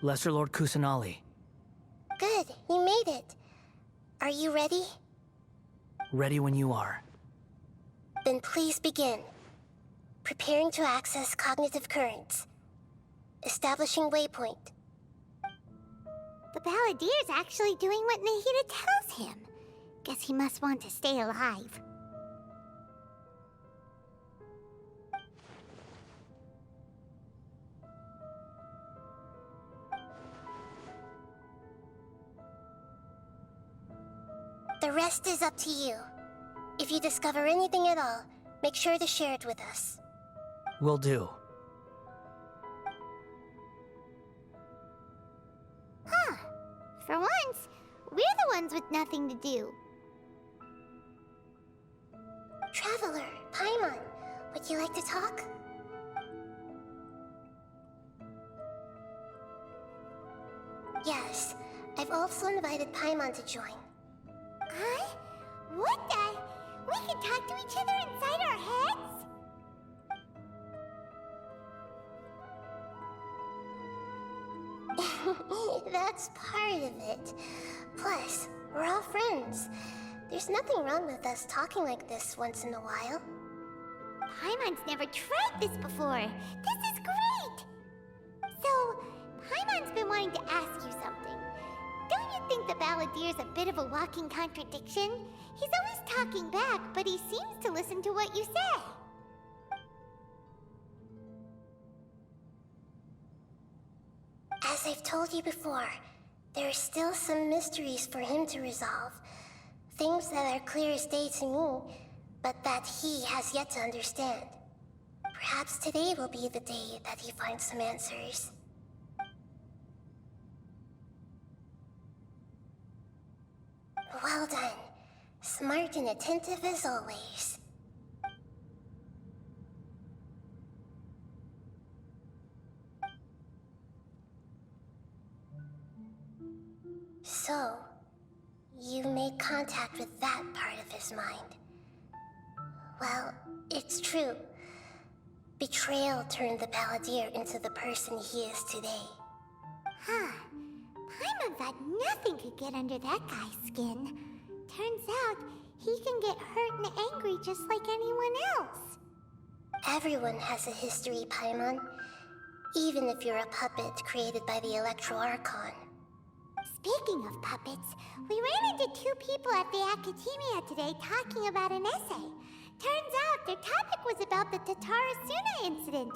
Lesser Lord Kusanali. Good, you made it. Are you ready? Ready when you are. Then please begin. Preparing to access cognitive currents. Establishing waypoint. The Balladier's actually doing what Nahida tells him. Guess he must want to stay alive. The rest is up to you. If you discover anything at all, make sure to share it with us. Will do. Huh. For once, we're the ones with nothing to do. Traveler, Paimon, would you like to talk? Yes, I've also invited Paimon to join. Huh? What the? We can talk to each other inside our heads? That's part of it. Plus, we're all friends. There's nothing wrong with us talking like this once in a while. Paimon's never tried this before. This is great! So, Paimon's been wanting to ask you something. Don't you think the Balladier's a bit of a walking contradiction? He's always talking back, but he seems to listen to what you say. As I've told you before, there are still some mysteries for him to resolve. Things that are clear as day to me, but that he has yet to understand. Perhaps today will be the day that he finds some answers. Well done. Smart and attentive as always. So, you made contact with that part of his mind. Well, it's true. Betrayal turned the Balladeer into the person he is today. Huh. Paimon thought nothing could get under that guy's skin. Turns out, he can get hurt and angry just like anyone else. Everyone has a history, Paimon. Even if you're a puppet created by the Electro Archon. Speaking of puppets, we ran into two people at the Academia today talking about an essay. Turns out their topic was about the Tatarasuna incident.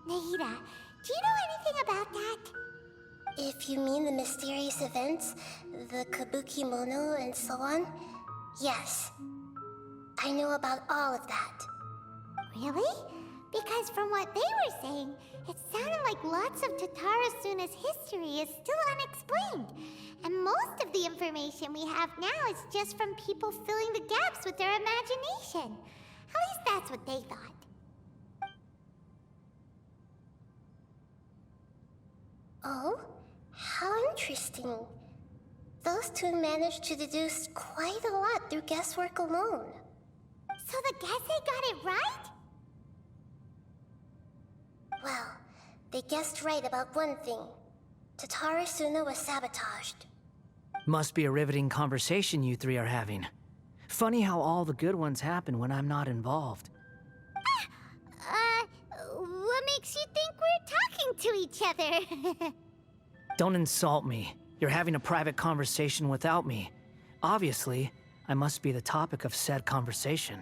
Nahida, do you know anything about that? If you mean the mysterious events, the Kabuki Mono and so on, yes. I know about all of that. Really? Because from what they were saying, it sounded like lots of Tatarasuna's history is still unexplained. And most of the information we have now is just from people filling the gaps with their imagination. At least that's what they thought. Oh? How interesting. Those two managed to deduce quite a lot through guesswork alone. So the Gesse got it right? Well, they guessed right about one thing. Tatarasuna was sabotaged. Must be a riveting conversation you three are having. Funny how all the good ones happen when I'm not involved. What makes you think we're talking to each other? Don't insult me. You're having a private conversation without me. Obviously, I must be the topic of said conversation.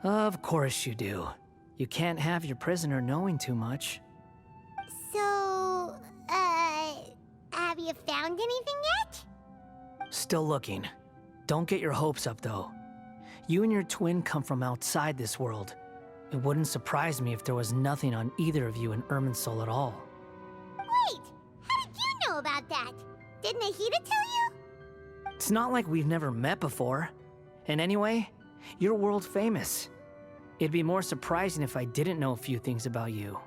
Of course you do. You can't have your prisoner knowing too much. So, have you found anything yet? Still looking. Don't get your hopes up, though. You and your twin come from outside this world. It wouldn't surprise me if there was nothing on either of you in Irminsul at all. Wait! How did you know about that? Did Nahida tell you? It's not like we've never met before. And anyway, you're world famous. It'd be more surprising if I didn't know a few things about you.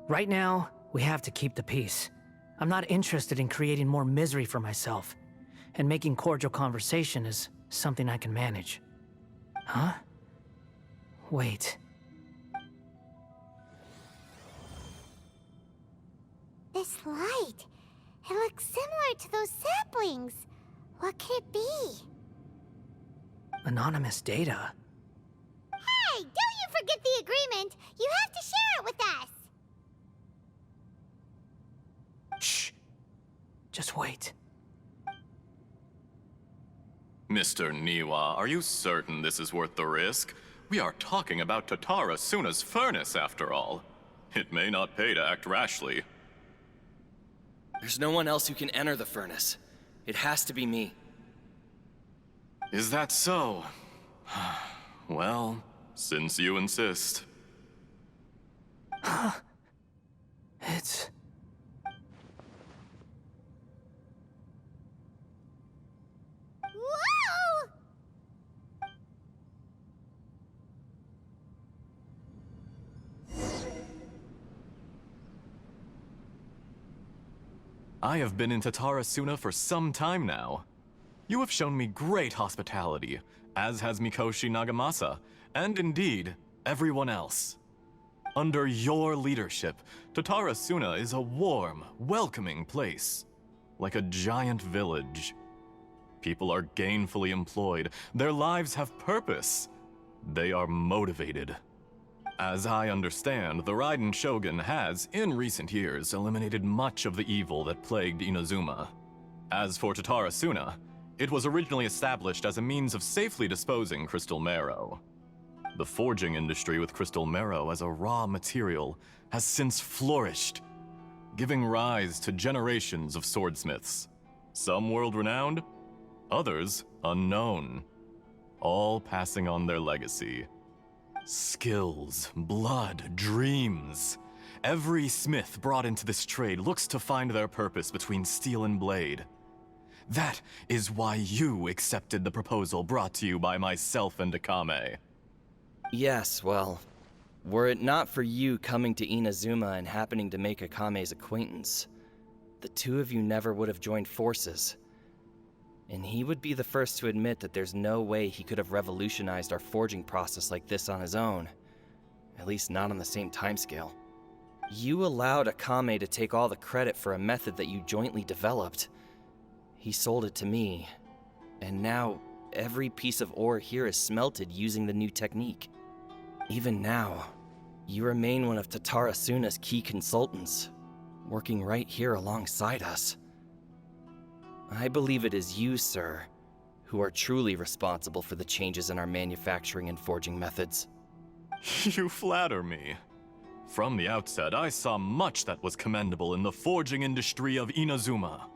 Right now, we have to keep the peace. I'm not interested in creating more misery for myself. and making cordial conversation is something I can manage. Huh? Wait. This light, it looks similar to those saplings. What could it be? Anonymous data? Hey, don't you forget the agreement! You have to share it with us! Shh. Just wait. Mr. Niwa, are you certain this is worth the risk? We are talking about Tatara Suna's furnace, after all. It may not pay to act rashly. There's no one else who can enter the furnace. It has to be me. Is that so? Well, since you insist. It's... Whoa! I have been in Tatara Suna for some time now. You have shown me great hospitality, as has Mikoshi Nagamasa, and indeed, everyone else. Under your leadership, Tatara Suna is a warm, welcoming place, like a giant village. People are gainfully employed, their lives have purpose, they are motivated. As I understand, the Raiden Shogun has, in recent years, eliminated much of the evil that plagued Inazuma. As for Tatara Suna, it was originally established as a means of safely disposing crystal marrow. The forging industry with crystal marrow as a raw material has since flourished, giving rise to generations of swordsmiths. Some world-renowned, others unknown, all passing on their legacy. Skills, blood, dreams. Every smith brought into this trade looks to find their purpose between steel and blade. That is why you accepted the proposal brought to you by myself and Akame. Yes, well, were it not for you coming to Inazuma and happening to make Akame's acquaintance, the two of you never would have joined forces. And he would be the first to admit that there's no way he could have revolutionized our forging process like this on his own. At least not on the same timescale. You allowed Akame to take all the credit for a method that you jointly developed. He sold it to me, and now every piece of ore here is smelted using the new technique. Even now, you remain one of Tatara Suna's key consultants, working right here alongside us. I believe it is you, sir, who are truly responsible for the changes in our manufacturing and forging methods. You flatter me. From the outset, I saw much that was commendable in the forging industry of Inazuma,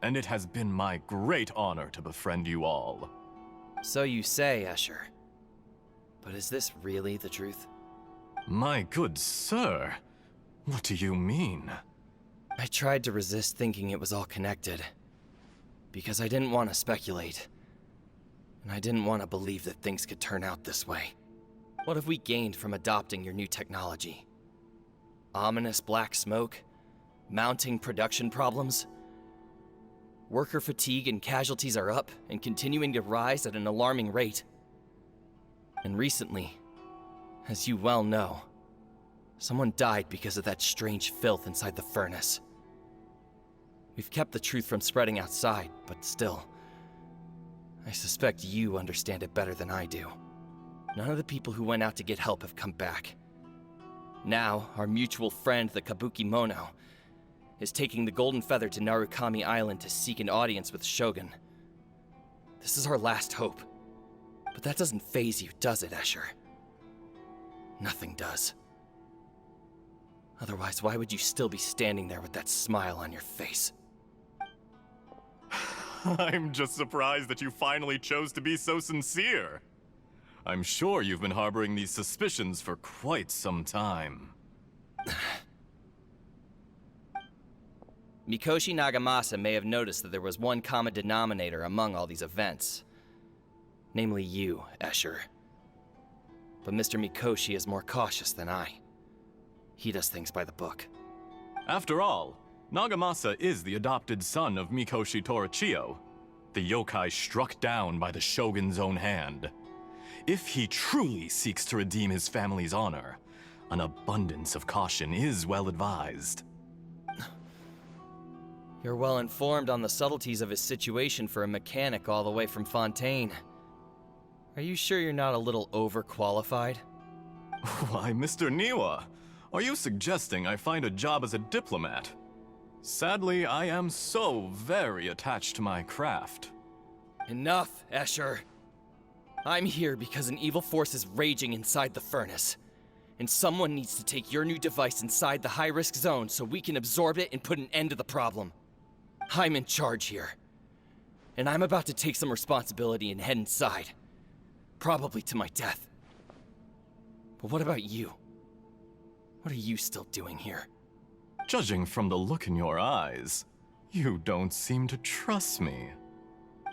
and it has been my great honor to befriend you all. So you say, Escher. But is this really the truth? My good sir, what do you mean? I tried to resist thinking it was all connected, because I didn't want to speculate, and I didn't want to believe that things could turn out this way. What have we gained from adopting your new technology? Ominous black smoke? Mounting production problems? Worker fatigue and casualties are up and continuing to rise at an alarming rate. And recently, as you well know, someone died because of that strange filth inside the furnace. We've kept the truth from spreading outside, but still, I suspect you understand it better than I do. None of the people who went out to get help have come back. Now, our mutual friend, the Kabuki Mono, is taking the Golden Feather to Narukami Island to seek an audience with Shogun. This is our last hope. But that doesn't faze you, does it, Escher? Nothing does. Otherwise, why would you still be standing there with that smile on your face? I'm just surprised that you finally chose to be so sincere. I'm sure you've been harboring these suspicions for quite some time. Mikoshi Nagamasa may have noticed that there was one common denominator among all these events. Namely you, Escher. But Mr. Mikoshi is more cautious than I. He does things by the book. After all, Nagamasa is the adopted son of Mikoshi Torichio. the yokai struck down by the shogun's own hand. If he truly seeks to redeem his family's honor, an abundance of caution is well advised. You're well informed on the subtleties of his situation for a mechanic all the way from Fontaine. Are you sure you're not a little overqualified? Why, Mr. Niwa, are you suggesting I find a job as a diplomat? Sadly, I am so very attached to my craft. Enough, Escher. I'm here because an evil force is raging inside the furnace. And someone needs to take your new device inside the high-risk zone so we can absorb it and put an end to the problem. I'm in charge here. And I'm about to take some responsibility and head inside. Probably to my death. But what about you? What are you still doing here? Judging from the look in your eyes, you don't seem to trust me.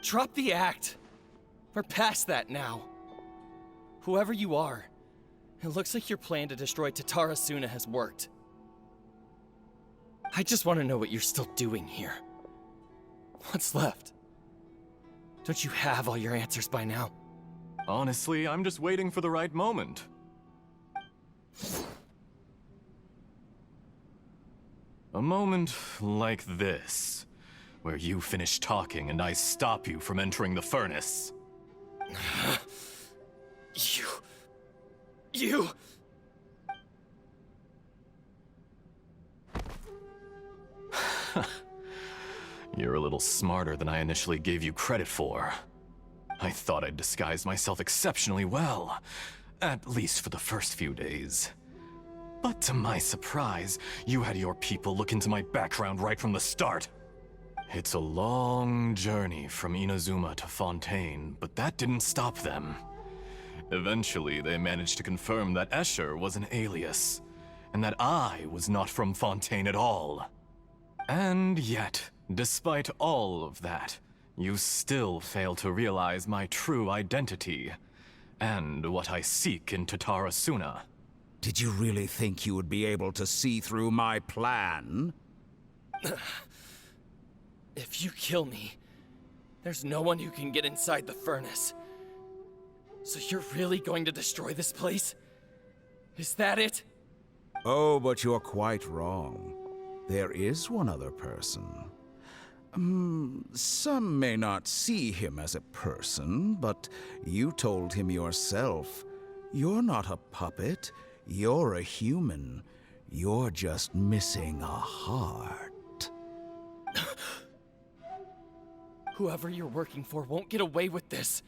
Drop the act! We're past that now. Whoever you are, it looks like your plan to destroy Tatara Suna has worked. I just want to know what you're still doing here. What's left? Don't you have all your answers by now? Honestly, I'm just waiting for the right moment. A moment like this, where you finish talking and I stop you from entering the furnace. You... You're a little smarter than I initially gave you credit for. I thought I'd disguised myself exceptionally well, at least for the first few days. But to my surprise, you had your people look into my background right from the start. It's a long journey from Inazuma to Fontaine, but that didn't stop them. Eventually, they managed to confirm that Escher was an alias, and that I was not from Fontaine at all. And yet, despite all of that, you still fail to realize my true identity, and what I seek in Tatara Suna. Did you really think you would be able to see through my plan? If you kill me, there's no one who can get inside the furnace. So you're really going to destroy this place? Is that it? Oh, but you're quite wrong. There is one other person. Some may not see him as a person, but you told him yourself. You're not a puppet. You're a human. You're just missing a heart. Whoever you're working for won't get away with this.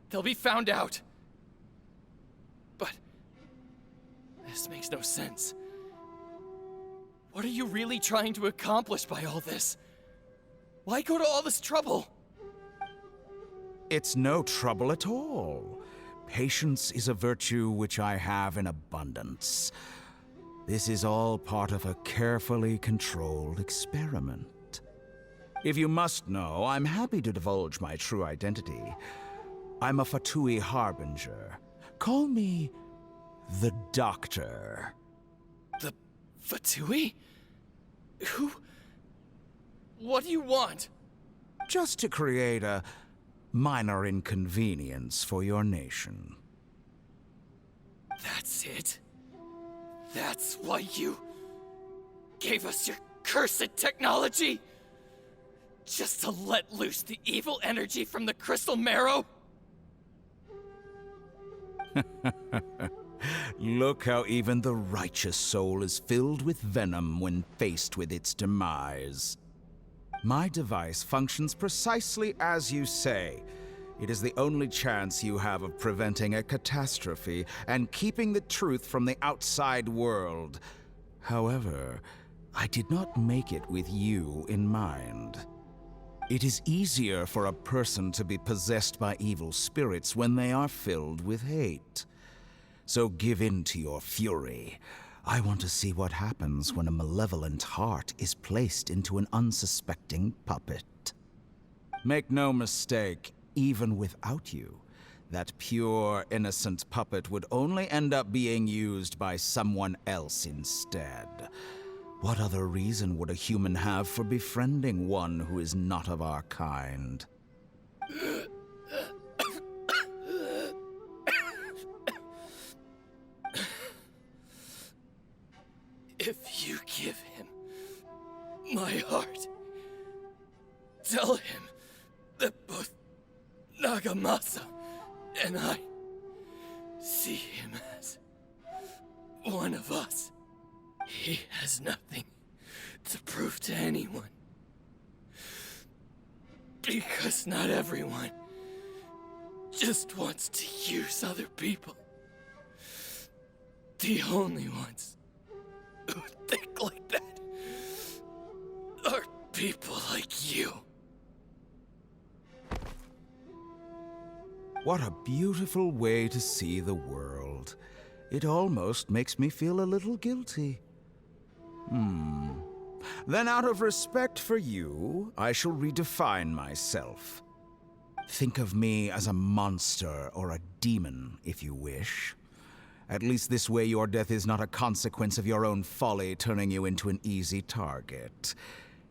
They'll be found out. But this makes no sense. What are you really trying to accomplish by all this? Why go to all this trouble? It's no trouble at all. Patience is a virtue which I have in abundance. This is all part of a carefully controlled experiment. If you must know, I'm happy to divulge my true identity. I'm a Fatui Harbinger. Call me the Doctor. The Fatui? Who? What do you want? Just to create a minor inconvenience for your nation. That's it? That's why you gave us your cursed technology? Just to let loose the evil energy from the crystal marrow? Look how even the righteous soul is filled with venom when faced with its demise. My device functions precisely as you say. It is the only chance you have of preventing a catastrophe and keeping the truth from the outside world. However, I did not make it with you in mind. It is easier for a person to be possessed by evil spirits when they are filled with hate. So give in to your fury. I want to see what happens when a malevolent heart is placed into an unsuspecting puppet. Make no mistake, even without you, that pure, innocent puppet would only end up being used by someone else instead. What other reason would a human have for befriending one who is not of our kind? If you give him my heart, tell him that both Nagamasa and I see him as one of us. He has nothing to prove to anyone. Because not everyone just wants to use other people. The only ones who think like that are people like you. What a beautiful way to see the world. It almost makes me feel a little guilty. Then out of respect for you, I shall redefine myself. Think of me as a monster or a demon, if you wish. At least this way your death is not a consequence of your own folly turning you into an easy target.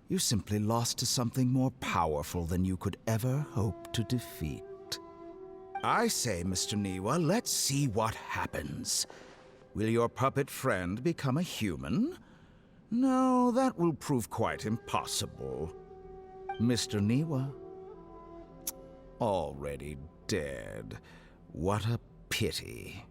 You simply lost to something more powerful than you could ever hope to defeat. I say, Mr. Niwa, let's see what happens. Will your puppet friend become a human? No, that will prove quite impossible. Mr. Niwa? Already dead. What a pity.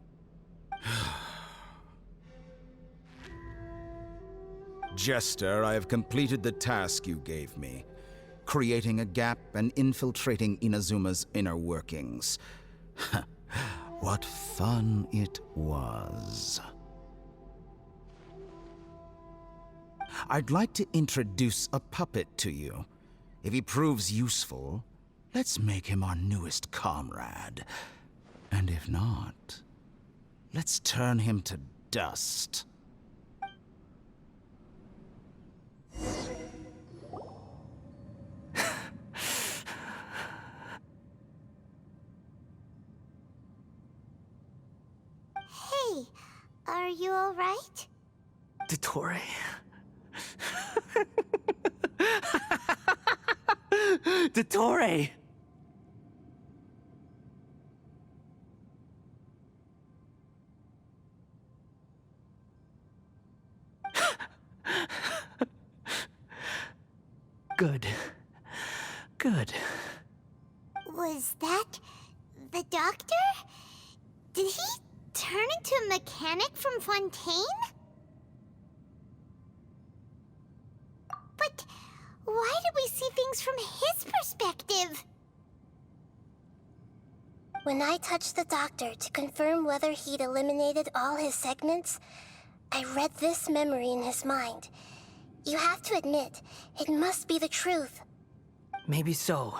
Jester, I have completed the task you gave me. Creating a gap and infiltrating Inazuma's inner workings. What fun it was. I'd like to introduce a puppet to you. If he proves useful, let's make him our newest comrade. And if not, let's turn him to dust. Hey, are you alright? Dottore. Dottore! Good. Good. Was that the doctor? Did he turn into a mechanic from Fontaine? But why did we see things from his perspective? When I touched the doctor to confirm whether he'd eliminated all his segments, I read this memory in his mind. You have to admit, it must be the truth. Maybe so,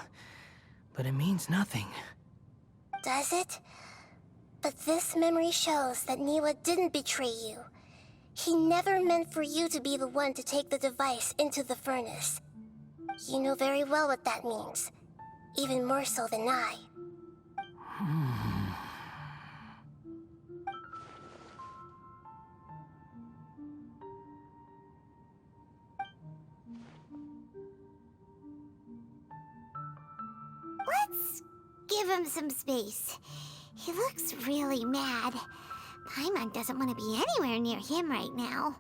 but it means nothing. Does it? But this memory shows that Niwa didn't betray you. He never meant for you to be the one to take the device into the furnace. You know very well what that means. Even more so than I. Let's give him some space. He looks really mad. Paimon doesn't want to be anywhere near him right now.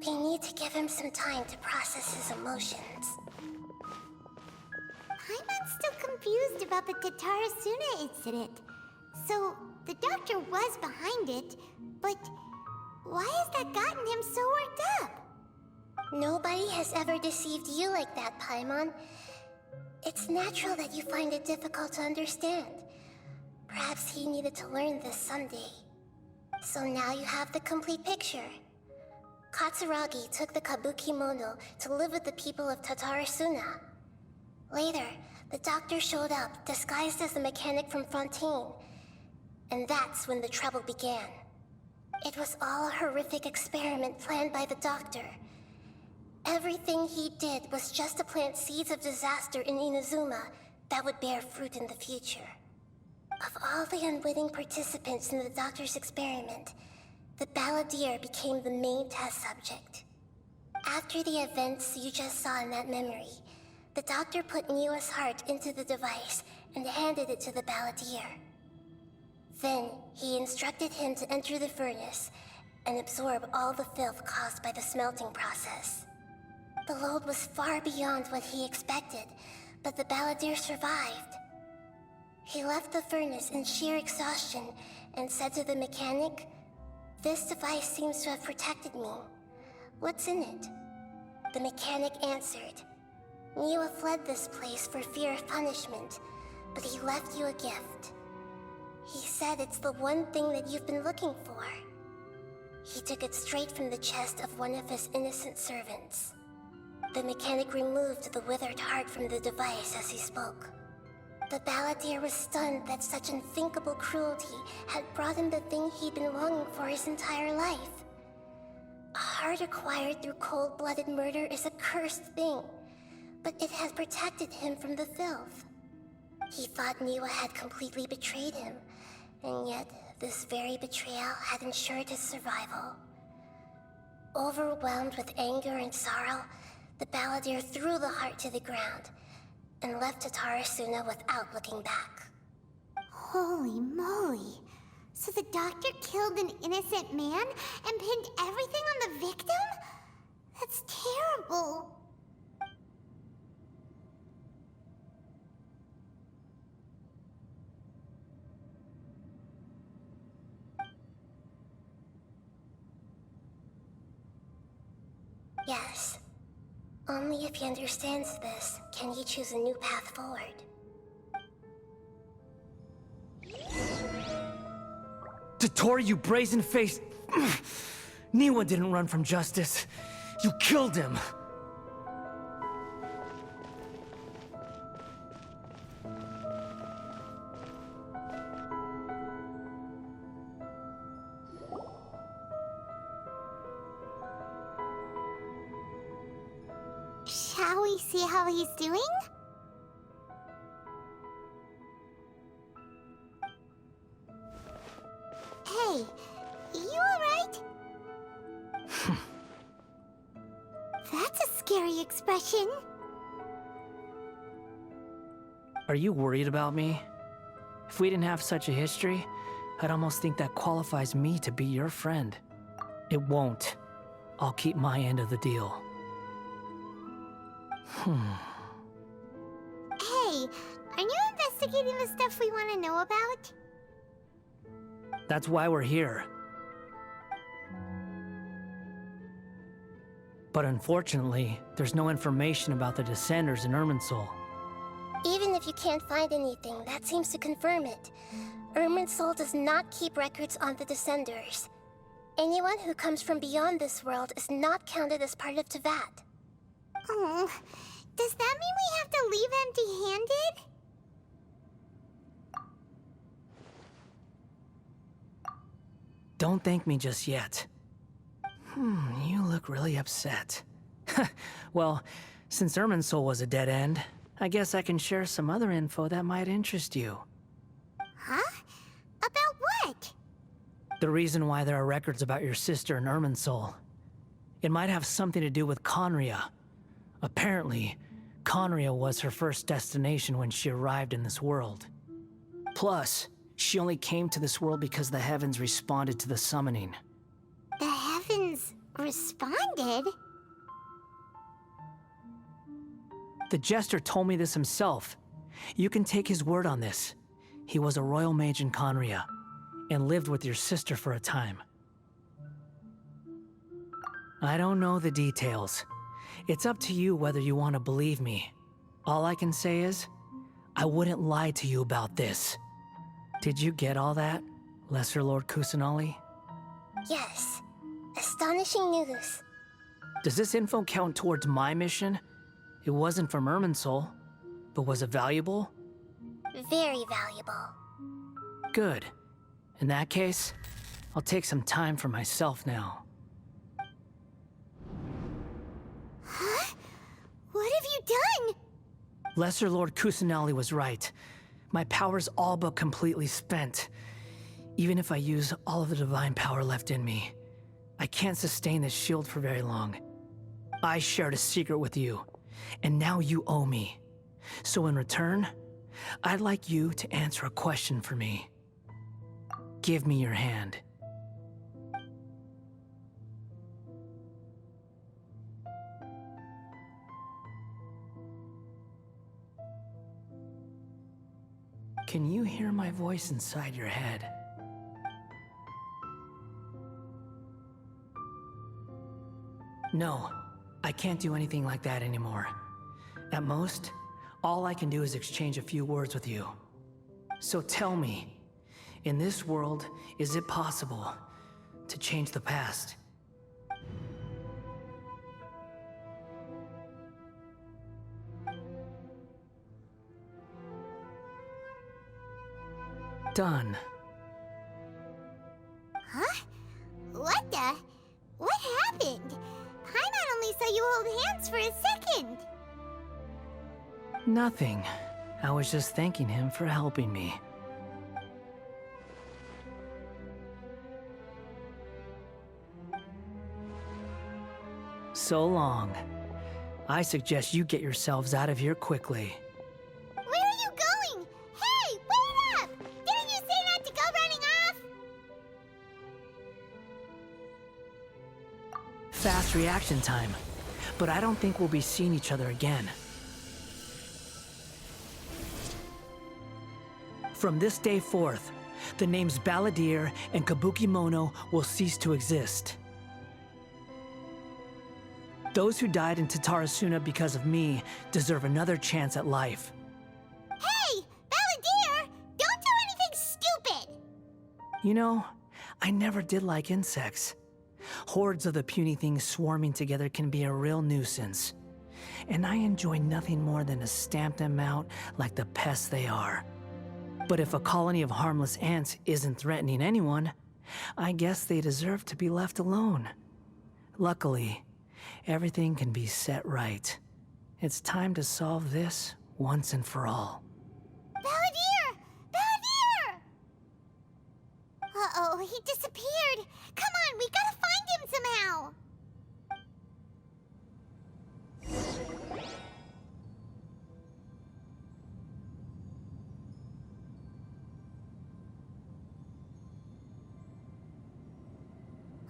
We need to give him some time to process his emotions. Paimon's still confused about the Tatarasuna incident. So, the doctor was behind it, but why has that gotten him so worked up? Nobody has ever deceived you like that, Paimon. It's natural that you find it difficult to understand. Perhaps he needed to learn this someday. So now you have the complete picture. Katsuragi took the Kabukimono to live with the people of Tatarasuna. Later, the doctor showed up, disguised as a mechanic from Fontaine. And that's when the trouble began. It was all a horrific experiment planned by the doctor. Everything he did was just to plant seeds of disaster in Inazuma that would bear fruit in the future. Of all the unwitting participants in the doctor's experiment, the balladeer became the main test subject. After the events you just saw in that memory, the doctor put Niwa's heart into the device and handed it to the balladeer. Then, he instructed him to enter the furnace and absorb all the filth caused by the smelting process. The load was far beyond what he expected, but the balladeer survived. He left the furnace in sheer exhaustion and said to the mechanic, "This device seems to have protected me. What's in it?" The mechanic answered, "Niwa fled this place for fear of punishment, but he left you a gift. He said it's the one thing that you've been looking for." He took it straight from the chest of one of his innocent servants. The mechanic removed the withered heart from the device as he spoke. The balladeer was stunned that such unthinkable cruelty had brought him the thing he'd been longing for his entire life. A heart acquired through cold-blooded murder is a cursed thing, but it had protected him from the filth. He thought Niwa had completely betrayed him, and yet this very betrayal had ensured his survival. Overwhelmed with anger and sorrow, the balladeer threw the heart to the ground and left Tatarasuna without looking back. Holy moly. So the doctor killed an innocent man and pinned everything on the victim? That's terrible. Yes. Only if he understands this can he choose a new path forward. Dottore, you brazen-faced... Niwa didn't run from justice. You killed him. Shall we see how he's doing? Hey, you alright? That's a scary expression. Are you worried about me? If we didn't have such a history, I'd almost think that qualifies me to be your friend. It won't. I'll keep my end of the deal. Hey, are you investigating the stuff we want to know about? That's why we're here. But unfortunately, there's no information about the Descenders in Irminsul. Even if you can't find anything, that seems to confirm it. Irminsul does not keep records on the Descenders. Anyone who comes from beyond this world is not counted as part of Tevat. Oh, does that mean we have to leave empty-handed? Don't thank me just yet. You look really upset. Well, since Irminsul was a dead end, I guess I can share some other info that might interest you. Huh? About what? The reason why there are records about your sister in Irminsul. It might have something to do with Conria. Apparently, Conria was her first destination when she arrived in this world. Plus, she only came to this world because the heavens responded to the summoning. The heavens responded? The Jester told me this himself. You can take his word on this. He was a royal mage in Conria, and lived with your sister for a time. I don't know the details. It's up to you whether you want to believe me. All I can say is, I wouldn't lie to you about this. Did you get all that, Lesser Lord Kusanali? Yes. Astonishing news. Does this info count towards my mission? It wasn't from Irminsul, but was it valuable? Very valuable. Good. In that case, I'll take some time for myself now. Huh? What have you done? Lesser Lord Kusanali was right. My power's all but completely spent. Even if I use all of the divine power left in me, I can't sustain this shield for very long. I shared a secret with you, and now you owe me. So in return, I'd like you to answer a question for me. Give me your hand. Can you hear my voice inside your head? No, I can't do anything like that anymore. At most, all I can do is exchange a few words with you. So tell me, in this world, is it possible to change the past? Done. Huh? What the? What happened? Paimon only saw you hold hands for a second. Nothing. I was just thanking him for helping me. So long. I suggest you get yourselves out of here quickly. Where are you going? Hey, wait up! Didn't you say not to go running off? Fast reaction time. But I don't think we'll be seeing each other again. From this day forth, the names Balladeer and Kabukimono will cease to exist. Those who died in Tatarasuna because of me deserve another chance at life. Hey, Balladeer! Don't do anything stupid! You know, I never did like insects. Hordes of the puny things swarming together can be a real nuisance. And I enjoy nothing more than to stamp them out like the pests they are. But if a colony of harmless ants isn't threatening anyone, I guess they deserve to be left alone. Luckily, everything can be set right. It's time to solve this once and for all. Balladeer! Balladeer! Uh-oh, he disappeared. Come on, we gotta find him somehow.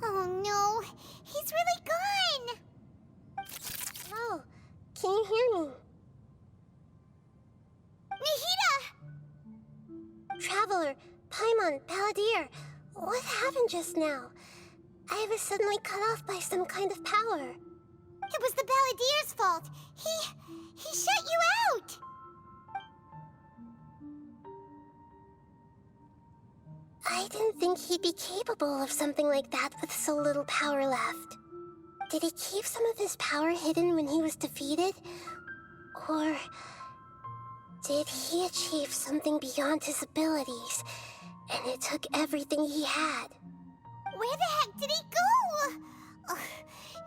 Oh no, he's really gone. Oh, can you hear me? Nahida! Traveler, Paimon, Balladeer, what happened just now? I was suddenly cut off by some kind of power. It was the Balladeer's fault. He shut you out. I didn't think he'd be capable of something like that with so little power left. Did he keep some of his power hidden when he was defeated? Or did he achieve something beyond his abilities, and it took everything he had? Where the heck did he go? Ugh,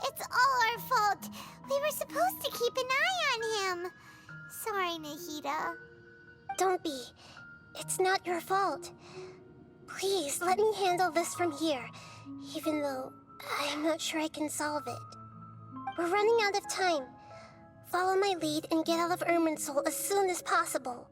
it's all our fault. We were supposed to keep an eye on him. Sorry, Nahida. Don't be. It's not your fault. Please, let me handle this from here, even though I'm not sure I can solve it. We're running out of time. Follow my lead and get out of Irminsul as soon as possible.